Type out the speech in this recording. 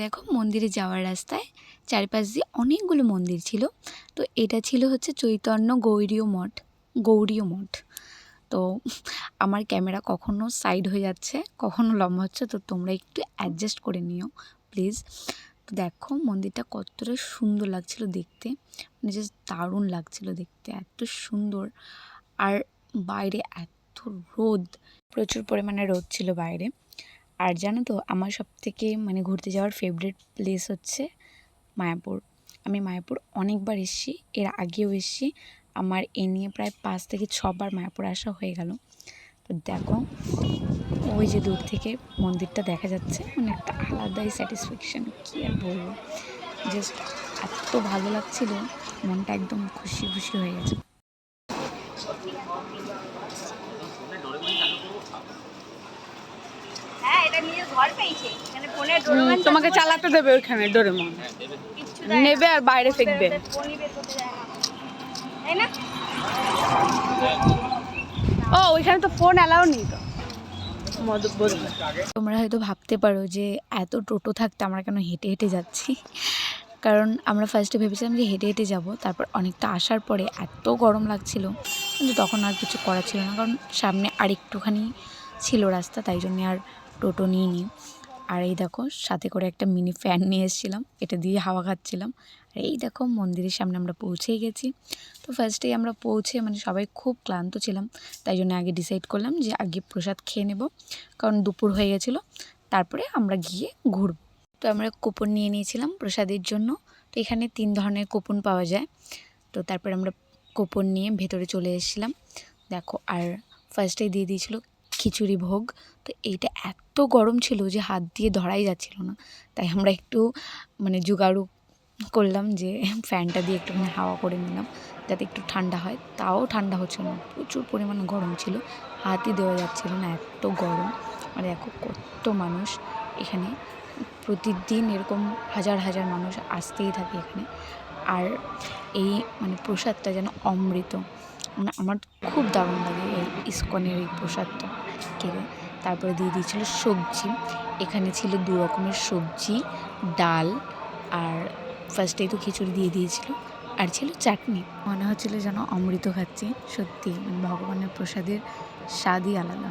দেখো মন্দিরে যাওয়ার রাস্তায় চারিপাশ দিয়ে অনেকগুলো মন্দির ছিল। তো এটা ছিল হচ্ছে চৈতন্য গৌড়ীয় মঠ। তো আমার ক্যামেরা কখনো সাইড হয়ে যাচ্ছে, কখনো লম্বা হচ্ছে, তো তোমরা একটু অ্যাডজাস্ট করে নিও প্লিজ। তো দেখো মন্দিরটা কতটা সুন্দর লাগছিল দেখতে, মানে জাস্ট দারুণ লাগছিল দেখতে, এত সুন্দর। আর বাইরে এত রোদ, প্রচুর পরিমাণে রোদ ছিল বাইরে। আর জানো তো আমার সবথেকে মানে ঘুরতে যাওয়ার ফেভারিট প্লেস হচ্ছে মায়াপুর। আমি মায়াপুর অনেকবার এসেছি, এর আগেও এসেছি। আমার এ নিয়ে প্রায় 5 থেকে 6 বার মায়াপুর আসা হয়ে গেল। তো দেখো ওই যে দূর থেকে মন্দিরটা দেখা যাচ্ছে, মানে একটা আলাদাই স্যাটিসফ্যাকশান, কী আর বলবো, জাস্ট এত ভালো লাগছিল, মনটা একদম খুশি খুশি হয়ে গেছে। তোমাকে চালাতে দেবে ওইখানে ডোরেমন নেবে আর বাইরে ফেকবে। ও ওইখানে তো ফোন অ্যালাউ নেই তো। তোমরা হয়তো ভাবতে পারো যে এত টোটো থাকতে আমরা কেন হেঁটে হেঁটে যাচ্ছি। কারণ আমরা ফার্স্টে ভেবেছিলাম যে হেঁটে হেঁটে যাব, তারপর অনেকটা আসার পরে এত গরম লাগছিল, কিন্তু তখন আর কিছু করা ছিল না, কারণ সামনে আর একটুখানি ছিল রাস্তা, তাই জন্যে আর টোটো নিয়ে নিই। আর এই দেখো সাথে করে একটা মিনি ফ্যান নিয়ে এসেছিলাম, এটা দিয়ে হাওয়া খাচ্ছিলাম। আর এই দেখো মন্দিরের সামনে আমরা পৌঁছেই গেছি। তো ফার্স্টেই আমরা পৌঁছে মানে সবাই খুব ক্লান্ত ছিলাম, তাই জন্য আগে ডিসাইড করলাম যে আগে প্রসাদ খেয়ে নেব, কারণ দুপুর হয়ে গেছিলো, তারপরে আমরা গিয়ে ঘুরব। তো আমরা কুপন নিয়ে নিয়েছিলাম প্রসাদের জন্য। তো এখানে 3 ধরনের কুপন পাওয়া যায়। তো তারপর আমরা কুপন নিয়ে ভেতরে চলে এসেছিলাম। দেখো আর ফার্স্টেই দিয়ে দিয়েছিল খিচুড়ি ভোগ। তো এইটা এত গরম ছিল যে হাত দিয়ে ধরাই যাচ্ছিল না, তাই আমরা একটু মানে জোগাড়ু করলাম যে ফ্যানটা দিয়ে একটুখানি হাওয়া করে নিলাম যাতে একটু ঠান্ডা হয়। তাও ঠান্ডা হচ্ছিল না, প্রচুর পরিমাণ গরম ছিল, হাতই দেওয়া যাচ্ছিল না, এত গরম। আর দেখো কত মানুষ এখানে, প্রতিদিন এরকম হাজার হাজার মানুষ আসতেই থাকে এখানে। আর এই মানে প্রসাদটা যেন অমৃত, মানে আমার খুব দারুণ লাগে এই ইস্কনের এই প্রসাদটা খেতে। তারপরে দিয়ে দিয়েছিল সবজি, এখানে ছিল 2 রকমের সবজি, ডাল, আর ফার্স্টেই তো খিচুড়ি দিয়ে দিয়েছিল, আর ছিল চাটনি। মনে হচ্ছিল যেন অমৃত খাচ্ছি, সত্যি মানে ভগবানের প্রসাদের স্বাদই আলাদা।